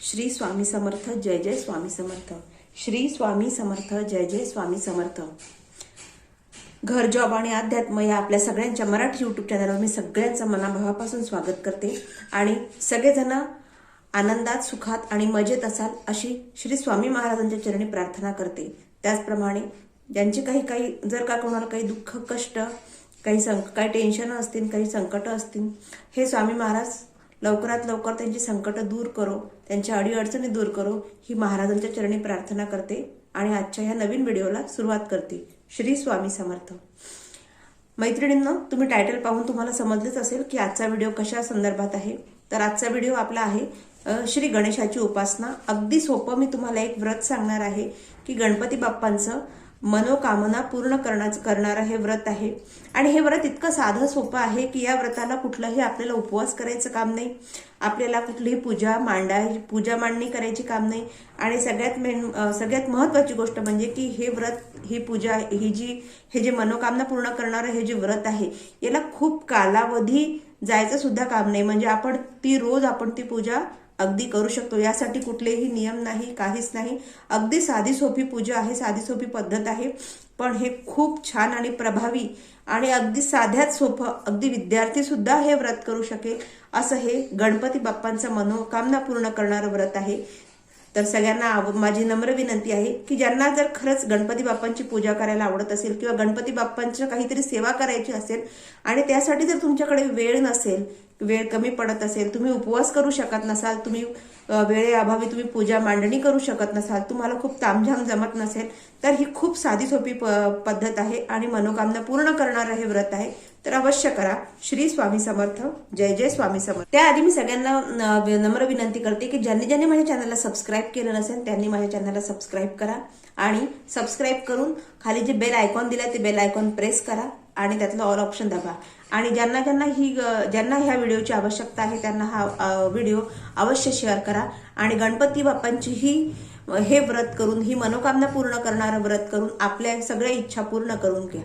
श्री स्वामी समर्थ, जय जय स्वामी समर्थ। श्री स्वामी समर्थ, जय जय स्वामी समर्थ। घर, जॉब आणि अध्यात्म या आपल्या सगळ्यांच्या मराठी यूट्यूब चॅनलवर मी सगळ्यांचं मनाभावापासून स्वागत करते आणि सगळेजण आनंदात, सुखात आणि मजेत असाल अशी श्री स्वामी महाराजांच्या चरणी प्रार्थना करते। त्याचप्रमाणे ज्यांचे काही जर का कोणाला काही दुःख, कष्ट, काही टेन्शन असतील, काही संकट असतील, हे स्वामी महाराज लवकरात लवकर त्यांची संकट दूर करो, त्यांच्या अडीअडचणी दूर करो ही महाराजांच्या चरणी प्रार्थना करते आणि आजच्या ह्या नवीन व्हिडिओला सुरुवात करते। श्री स्वामी समर्थ। मैत्रिणींनो, तुम्ही टायटल पाहून तुम्हाला समजलेच असेल की आजचा व्हिडिओ कशा संदर्भात आहे। तर आजचा व्हिडिओ आपला आहे श्री गणेशाची उपासना। अगदी सोपं मी तुम्हाला एक व्रत सांगणार आहे की गणपती बाप्पांचं मनोकामना पूर्ण करणारं हे व्रत आहे आणि हे व्रत इतकं साधं सोपं आहे की या व्रताला कुठलाही आपल्याला उपवास करायचं काम नाही, आपल्याला कुठलीही पूजा मांडणी करायची काम नाही आणि सगळ्यात महत्त्वाची गोष्ट म्हणजे की हे व्रत, ही पूजा, हे जे मनोकामना पूर्ण करणारं हे जे व्रत आहे याला खूप कालावधी जायचं सुद्धा काम नाही। म्हणजे आपण ती पूजा अगदी करू शकतो। यासाठी कुठलेही नियम नाही, काहीच नाही। अगदी साधी सोपी पूजा आहे, साधी सोपी पद्धत आहे, पण हे खूप छान आणि प्रभावी आणि अगदी साध्यात सोपं, अगदी विद्यार्थी सुद्धा हे व्रत करू शकेल असं हे गणपती बाप्पांचं मनोकामना पूर्ण करणारं व्रत आहे। तर सगळ्यांना माझी नम्र विनंती आहे की ज्यांना जर खरंच गणपती बाप्पांची पूजा करायला आवडत असेल किंवा गणपती बाप्पांची काहीतरी सेवा करायची असेल आणि त्यासाठी जर तुमच्याकडे वेळ नसेल, वेळ कमी पडत असेल, तुम्ही उपवास करू शकत नसाल, तुम्ही वेळेअभावी तुम्ही पूजा मांडणी करू शकत नसाल, तुम्हाला खूप तामझाम जमत नसेल, तर ही खूप साधी सोपी पद्धत आहे आणि मनोकामना पूर्ण करणारं हे व्रत आहे। तर अवश्य करा। श्री स्वामी समर्थ, जय जय स्वामी समर्थ। त्याआधी मी सगळ्यांना नम्र विनंती करते की ज्यांनी माझ्या चॅनलला सबस्क्राईब केलं नसेल त्यांनी माझ्या चॅनलला सबस्क्राईब करा आणि सबस्क्राईब करून खाली जे बेल आयकॉन दिलाय ते बेल आयकॉन प्रेस करा आणि त्यातलं ऑल ऑप्शन दाबा आणि ज्यांना ह्या व्हिडिओची आवश्यकता आहे त्यांना हा व्हिडिओ अवश्य शेअर करा आणि गणपती बाप्पांची हे व्रत करून, ही मनोकामना पूर्ण करणारं व्रत करून आपल्या सगळ्या इच्छा पूर्ण करून घ्या।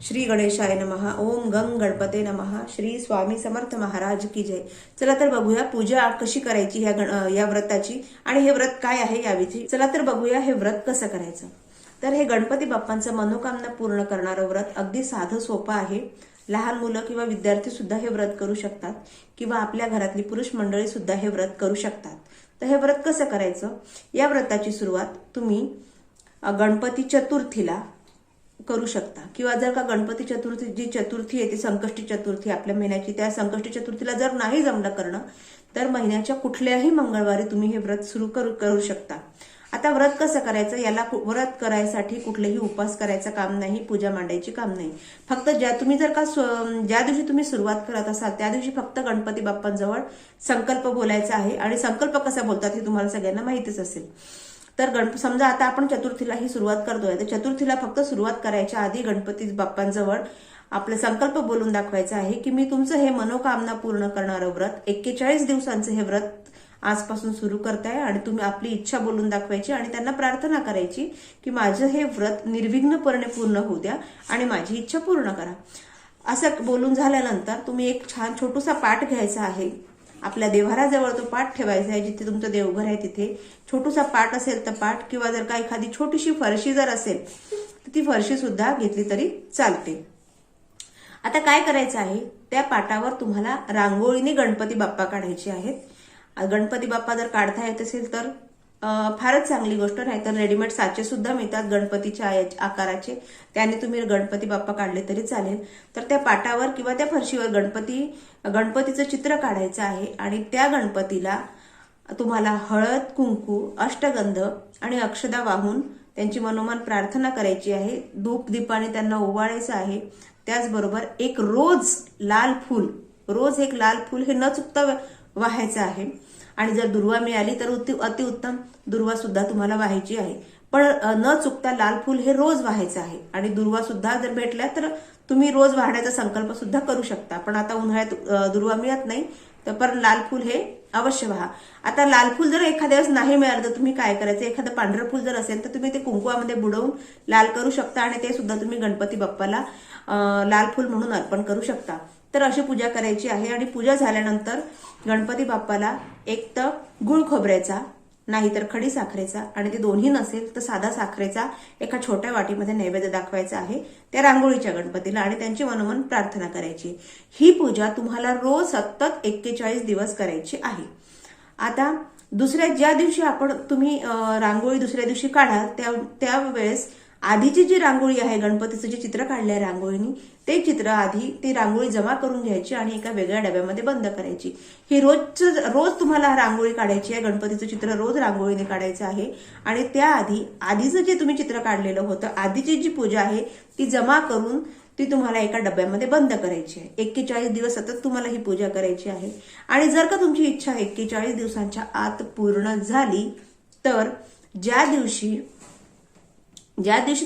श्री गणेशाय नमः। ओम गंग गणपते नमः। श्री स्वामी समर्थ महाराज की जय। चला तर बघूया पूजा कशी करायची या व्रताची आणि हे व्रत काय आहे याविषयी। चला तर बघूया हे व्रत कसं करायचं। तर हे गणपती बाप्पांचं मनोकामना पूर्ण करणारं व्रत अगदी साधं सोपं आहे। लहान मुलं किंवा विद्यार्थी सुद्धा हे व्रत करू शकतात किंवा आपल्या घरातली पुरुष मंडळी सुद्धा हे व्रत करू शकतात। तर हे व्रत कसं करायचं? या व्रताची सुरुवात तुम्ही गणपती चतुर्थीला करू शकता किंवा जर का गणपती चतुर्थी, जी चतुर्थी आहे ती संकष्टी चतुर्थी आपल्या महिन्याची, त्या संकष्टी चतुर्थीला जर नाही जमलं करणं तर महिन्याच्या कुठल्याही मंगळवारी तुम्ही हे व्रत सुरू करू शकता। आता व्रत कसं करायचं? याला व्रत करायसाठी कुठलेही उपवास करायचं काम नाही, पूजा मांडायची काम नाही। फक्त ज्या दिवशी तुम्ही सुरुवात करत असाल त्या दिवशी फक्त गणपती बाप्पांजवळ संकल्प बोलायचा आहे आणि संकल्प कसा बोलतात हे तुम्हाला सगळ्यांना माहितीच असेल। तर समजा आता आपण चतुर्थीला ही सुरुवात करतोय, तर चतुर्थीला फक्त सुरुवात करायच्या आधी गणपती बाप्पांजवळ आपले संकल्प बोलून दाखवायचा आहे की मी तुमचं हे मनोकामना पूर्ण करणारं व्रत 41 दिवसांचं हे व्रत आजपासून सुरू करताय आणि तुम्ही आपली इच्छा बोलून दाखवायची आणि त्यांना प्रार्थना करायची की माझं हे व्रत निर्विघ्नपणे पूर्ण होऊ द्या आणि माझी इच्छा पूर्ण करा। असं बोलून झाल्यानंतर तुम्ही एक छान छोटूसा पाठ घ्यायचा आहे, आपल्या देव्हाराजवळ तो पाठ ठेवायचा आहे, जिथे तुमचं देवघर आहे तिथे छोटूसा पाठ असेल तर पाठ किंवा जर का एखादी छोटीशी फरशी जर असेल तर ती फरशी सुद्धा घेतली तरी चालते। आता काय करायचं आहे? त्या पाटावर तुम्हाला रांगोळीने गणपती बाप्पा काढायचे आहेत। गणपती बाप्पा जर काढता येत असेल तर फारच चांगली गोष्ट, नाही तर रेडीमेड साचे सुद्धा मिळतात गणपतीच्या आकाराचे, त्याने तुम्ही गणपती बाप्पा काढले तरी चालेल। तर त्या पाटावर किंवा त्या फरशीवर गणपतीचं चित्र काढायचं आहे आणि त्या गणपतीला तुम्हाला हळद, कुंकू, अष्टगंध आणि अक्षदा वाहून त्यांची मनोमन प्रार्थना करायची आहे। धूप दीपाने त्यांना ओवाळायचं आहे। त्याचबरोबर एक रोज एक लाल फूल हे न चुकता वाहायचं आहे आणि जर दुर्वा मिळाली तर अतिउत्तम, दुर्वा सुद्धा तुम्हाला वाहायची आहे, पण न चुकता लाल फूल हे रोज वाहायचं आहे आणि दुर्वा सुद्धा जर भेटल्या तर तुम्ही रोज वाहण्याचा संकल्प सुद्धा करू शकता। पण आता उन्हाळ्यात दुर्वा मिळत नाही तर पण लाल फूल हे अवश्य वाहा। आता लाल फूल जर एखाद्या वेळेस नाही मिळालं तर तुम्ही काय करायचं? एखादं पांढरं फूल जर असेल तर तुम्ही ते कुंकुवामध्ये बुडवून लाल करू शकता आणि ते सुद्धा तुम्ही गणपती बाप्पाला लाल फूल म्हणून अर्पण करू शकता। तर अशी पूजा करायची आहे। आणि पूजा झाल्यानंतर गणपती बाप्पाला एक तर गुळ खोबऱ्याचा नाहीतर खडी साखरेचा, आणि ते दोन्ही नसेल तर साधा साखरेचा एका छोट्या वाटीमध्ये नैवेद्य दाखवायचा आहे त्या रांगोळीच्या गणपतीला, आणि त्यांची मनोमन प्रार्थना करायची। ही पूजा तुम्हाला रोज सतत 41 दिवस करायची आहे। आता ज्या दिवशी तुम्ही रांगोळी दुसऱ्या दिवशी काढाल त्यावेळेस आधीची जी रांगोळी आहे, गणपतीचं जे चित्र काढलं आहे रांगोळीनी, ते चित्र आधी ती रांगोळी जमा करून घ्यायची आणि एका वेगळ्या डब्यामध्ये बंद करायची। ही रोज तुम्हाला रांगोळी काढायची आहे, गणपतीचं चित्र रोज रांगोळीने काढायचं आहे। आणि आधीचं जे तुम्ही चित्र काढलेलं होतं, आधीची जी पूजा आहे ती जमा करून ती तुम्हाला एका डब्यामध्ये बंद करायची आहे। 41 दिवस सतत तुम्हाला ही पूजा करायची आहे। आणि जर का तुमची इच्छा 41 दिवसांच्या आत पूर्ण झाली तर ज्या दिवशी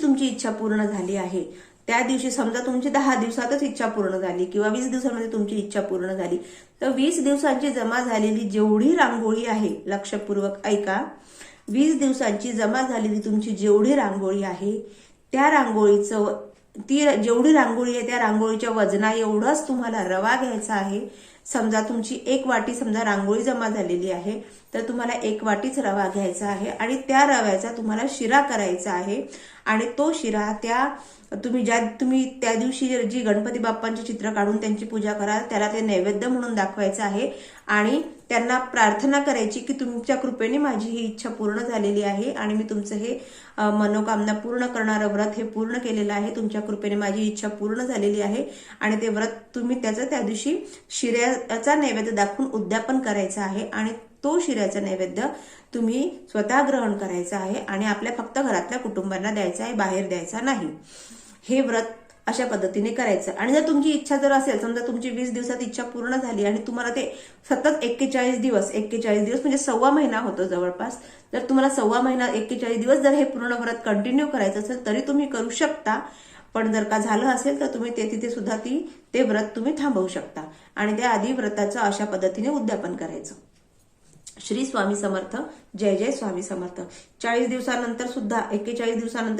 तुमची इच्छा पूर्ण झाली आहे त्या दिवशी, समजा तुमची 10 दिवसातच इच्छा पूर्ण झाली किंवा 20 दिवसांमध्ये तुमची इच्छा पूर्ण झाली, तर 20 दिवसांची जमा झालेली जेवढी रांगोळी आहे, लक्षपूर्वक ऐका, 20 दिवसांची जमा झालेली तुमची जेवढी रांगोळी आहे त्या रांगोळीचं जेवढी रांगोळी आहे त्या रांगोळीच्या वजना एवढाच तुम्हाला रवा घ्यायचा आहे। समजा तुमची 1 वाटी समजा रांगोळी जमा झालेली आहे तर तुम्हाला 1 वाटीच रवा घ्यायचा आहे आणि त्या रव्याचा तुम्हाला शिरा करायचा आहे। आणि तो शिरा तुम्ही त्या दिवशी जी गणपती बाप्पांचे चित्र काढून त्यांची पूजा कराल त्याला ते नैवेद्य म्हणून दाखवायचं आहे आणि त्यांना प्रार्थना करायची की तुमच्या कृपेने माझी ही इच्छा पूर्ण झालेली आहे आणि मी तुमचं हे मनोकामना पूर्ण करणारं व्रत हे पूर्ण केलेलं आहे। तुमच्या कृपेने माझी इच्छा पूर्ण झालेली आहे आणि ते व्रत तुम्ही त्याचं त्या दिवशी शिऱ्याचा नैवेद्य दाखवून उद्यापन करायचं आहे आणि तो शिऱ्याचा नैवेद्य तुम्ही स्वतः ग्रहण करायचा आहे आणि आपल्या फक्त घरातल्या कुटुंबांना द्यायचा आहे, बाहेर द्यायचा नाही। हे व्रत अशा पद्धतीने करायचं। आणि जर तुमची इच्छा जर असेल, समजा तुमची 20 दिवसात इच्छा पूर्ण झाली आणि तुम्हाला ते सतत 41 दिवस म्हणजे 1.25 महिना होतो जवळपास, जर तुम्हाला 1.25 महिना 41 दिवस जर हे पूर्ण व्रत कंटिन्यू करायचं असेल तरी तुम्ही करू शकता। पण जर का झालं असेल तर तुम्ही तिथे सुद्धा ते व्रत तुम्ही थांबवू शकता आणि त्या आधी व्रताचं अशा पद्धतीने उद्यापन करायचं। श्री स्वामी समर्थ, जय जय स्वामी समर्थ। 41 दिवसानंतर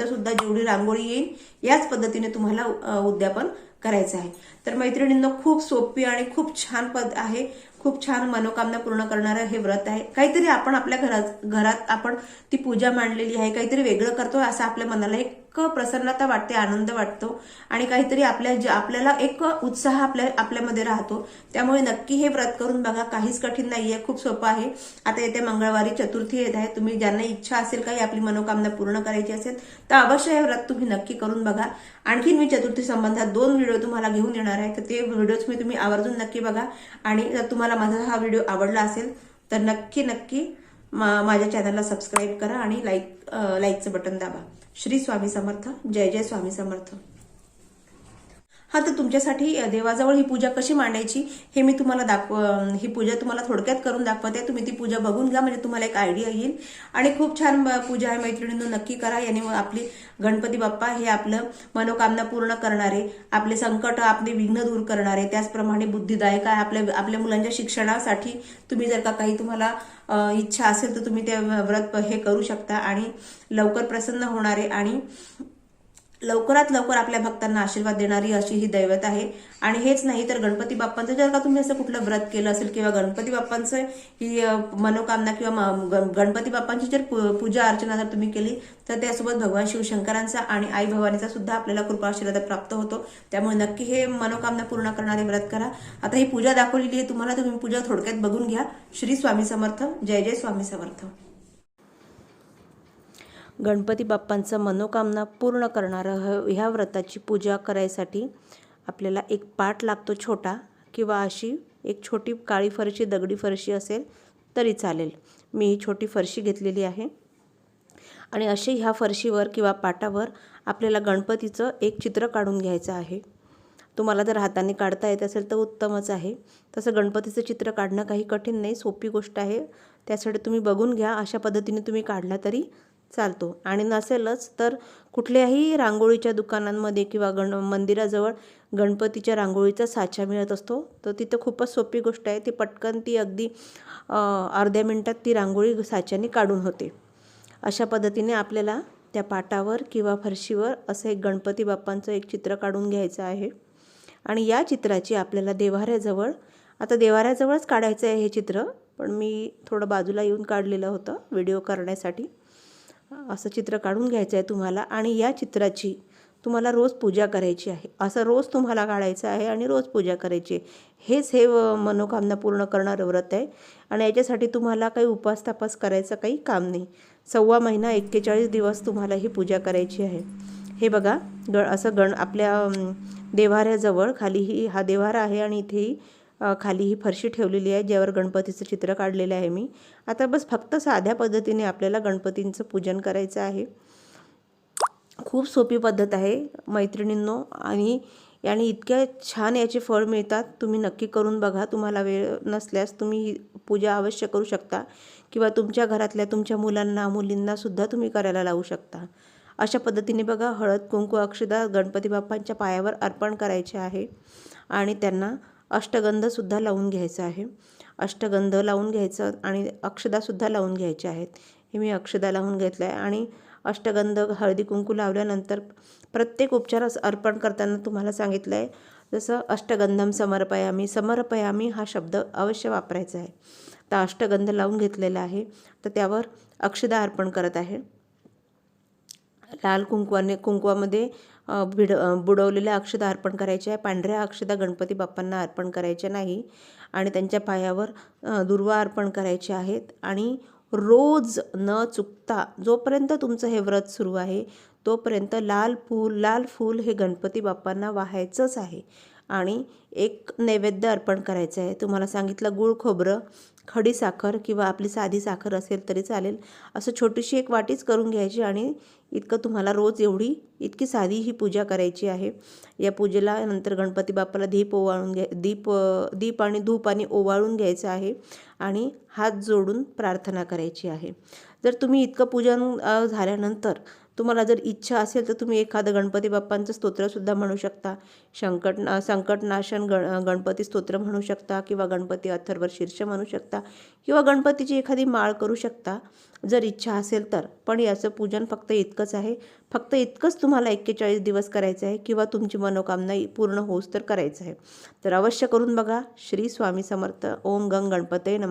सुद्धा जेवढी रांगोळी येईल याच पद्धतीने तुम्हाला उद्यापन करायचं आहे। तर मैत्रिणींनो, खूप सोपी आणि खूप छान आहे, खूप छान मनोकामना पूर्ण करणारं हे व्रत आहे। काहीतरी आपण आपल्या घरात आपण ती पूजा मांडलेली आहे, काहीतरी वेगळं करतोय असं आपल्या मनाला एक प्रसन्नता वाटते, आनंद वाटतो आणि काहीतरी आपल्याला एक उत्साह आपल्यामध्ये राहतो। त्यामुळे नक्की हे व्रत करून बघा, काहीच कठीण नाहीये, खूप सोपं आहे। आता येत्या मंगळवारी चतुर्थी येत आहे, तुम्ही ज्यांना इच्छा असेल काही आपली मनोकामना पूर्ण करायची असेल तर अवश्य हे व्रत तुम्ही नक्की करून बघा। आणखी मी चतुर्थी संबंधात 2 व्हिडिओ तुम्हाला घेऊन येणार आहे, तर ते व्हिडिओज तुम्ही आवर्जून नक्की बघा। आणि जर तुम्हाला माझा हा व्हिडिओ आवडला असेल तर नक्की माझ्या चॅनलला सबस्क्राईब करा आणि लाईकचं बटन दाबा। श्री स्वामी समर्थ, जय जय स्वामी समर्थ। हा, तर तुमच्यासाठी देवाजवळ ही पूजा कशी मांडायची हे मी तुम्हाला ही पूजा तुम्हाला थोडक्यात करून दाखवते। तुम्ही ती पूजा बघून घ्या, म्हणजे तुम्हाला एक आयडिया येईल। आणि खूप छान पूजा आहे मैत्रिणींनो, नक्की करा। याने आपली गणपती बाप्पा हे आपलं मनोकामना पूर्ण करणारे, आपले संकट, आपले विघ्न दूर करणारे, त्याचप्रमाणे बुद्धिदायक आहे। आपल्या मुलांच्या शिक्षणासाठी तुम्ही जर का काही तुम्हाला इच्छा असेल तर तुम्ही ते व्रत हे करू शकता आणि लवकर प्रसन्न होणारे आणि लवकरात लवकर आपल्या भक्तांना आशीर्वाद देणारी अशी ही दैवत आहे। आणि हेच नाही तर गणपती बाप्पांचं जर का तुम्ही असं कुठलं व्रत केलं असेल किंवा गणपती बाप्पांचं ही मनोकामना किंवा गणपती बाप्पांची जर पूजा अर्चना जर तुम्ही केली तर त्यासोबत भगवान शिवशंकरांचा आणि आई भवानीचा सुद्धा आपल्याला कृपा आशीर्वाद प्राप्त होतो। त्यामुळे नक्की हे मनोकामना पूर्ण करणारे व्रत करा। आता ही पूजा दाखवलेली आहे तुम्हाला, तुम्ही पूजा थोडक्यात बघून घ्या। श्री स्वामी समर्थ, जय जय स्वामी समर्थ। गणपती बाप्पांचं मनोकामना पूर्ण करणारं ह्या व्रताची पूजा करायसाठी आपल्याला एक पाट लागतो छोटा, किंवा अशी एक छोटी काळी फरशी, दगडी फरशी असेल तरी चालेल। मी ही छोटी फरशी घेतलेली आहे आणि अशी ह्या फरशीवर किंवा पाटावर आपल्याला गणपतीचं एक चित्र काढून घ्यायचं आहे। तुम्हाला जर हाताने काढता येत असेल तर उत्तमच आहे। तसं गणपतीचं चित्र काढणं काही कठीण नाही, सोपी गोष्ट आहे। त्यासाठी तुम्ही बघून घ्या, अशा पद्धतीने तुम्ही काढला तरी चालतो। आणि नसेलच तर कुठल्याही रांगोळीच्या दुकानांमध्ये किंवा मंदिराजवळ गणपतीच्या रांगोळीचा साचा मिळत असतो, तर तिथं खूपच सोपी गोष्ट आहे। ती पटकन अगदी अर्ध्या मिनिटात ती रांगोळी साच्याने काढून होते। अशा पद्धतीने आपल्याला त्या पाटावर किंवा फरशीवर असं एक गणपती बाप्पांचं एक चित्र काढून घ्यायचं आहे आणि या चित्राची आपल्याला देव्हाऱ्याजवळ, आता देव्हाऱ्याजवळच काढायचं आहे हे चित्र, पण मी थोडं बाजूला येऊन काढलेलं होतं व्हिडिओ करण्यासाठी. असं चित्र काढून घ्यायचं आहे तुम्हाला आणि या चित्राची तुम्हाला रोज पूजा करायची आहे. असं रोज तुम्हाला काढायचं आहे आणि रोज पूजा करायची आहे. हेच हे मनोकामना पूर्ण करणारं व्रत आहे आणि याच्यासाठी तुम्हाला काही उपास तापास करायचं काही काम नाही. 1.25 महिना 41 दिवस तुम्हाला ही पूजा करायची आहे. हे बघा असं आपल्या देव्हाऱ्याजवळ खाली हा देव्हारा आहे आणि इथेही खाली ही फरशी ठेवलेली आहे ज्यावर गणपतीचं चित्र काढलेलं आहे मी. आता बस फक्त साध्या पद्धतीने आपल्याला गणपतींचं पूजन करायचं आहे. खूप सोपी पद्धत आहे मैत्रिणींनो आणि याने इतक्या छान याचे फळ मिळतात. तुम्ही नक्की करून बघा. तुम्हाला वेळ नसल्यास तुम्ही ही पूजा अवश्य करू शकता किंवा तुमच्या घरातल्या तुमच्या मुलांना मुलींनासुद्धा तुम्ही करायला लावू शकता. अशा पद्धतीने बघा हळद कुंकू अक्षदा गणपती बाप्पांच्या पायावर अर्पण करायचे आहे आणि त्यांना अष्टगंधसुद्धा लावून घ्यायचं आहे. अष्टगंध लावून घ्यायचं आणि अक्षदासुद्धा लावून घ्यायच्या आहेत. हे मी अक्षदा लावून घेतलं आहे आणि अष्टगंध हळदी कुंकू लावल्यानंतर प्रत्येक उपचारास अर्पण करताना तुम्हाला सांगितलं आहे जसं अष्टगंधम समर्पयामी हा शब्द अवश्य वापरायचा आहे. तर अष्टगंध लावून घेतलेला आहे तर त्यावर अक्षदा अर्पण करत आहे. लाल कुंकवामध्ये बुडवलेल्या अक्षदा अर्पण करायच्या आहे. पांढऱ्या अक्षदा गणपती बाप्पांना अर्पण करायच्या नाही आणि त्यांच्या पायावर दुर्वा अर्पण करायचे आहेत आणि रोज न चुकता जोपर्यंत तुमचं हे व्रत सुरू आहे तोपर्यंत लाल फूल हे गणपती बाप्पांना वाहायचंच आहे आणि एक नैवेद्य अर्पण करायचं आहे. तुम्हाला सांगितलं गूळ खोबरं, खडी साखर किंवा आपली साधी साखर असेल तरी चालेल. असं छोटीशी एक वाटीच करून घ्यायची आणि इतकं तुम्हाला रोज इतकी साधी ही पूजा करायची आहे. या पूजेला नंतर गणपती बाप्पाला दीप आणि धूप आणि ओवाळून घ्यायचं आहे आणि हात जोडून प्रार्थना करायची आहे. जर तुम्ही इतकं पूजन झाल्यानंतर तुम्हाला जर इच्छा असेल तर तुम्ही एखादं गणपती बाप्पांचं स्तोत्रसुद्धा म्हणू शकता. संकटनाशन गणपती स्तोत्र म्हणू शकता किंवा गणपती अथर्व शीर्ष म्हणू शकता किंवा गणपतीची एखादी माळ करू शकता जर इच्छा असेल तर. पण याचं पूजन फक्त इतकंच आहे. फक्त इतकंच तुम्हाला 41 दिवस करायचं आहे किंवा तुमची मनोकामना पूर्ण होऊस तर करायचं आहे. तर अवश्य करून बघा. श्री स्वामी समर्थ. ओम गंग गणपते नमः.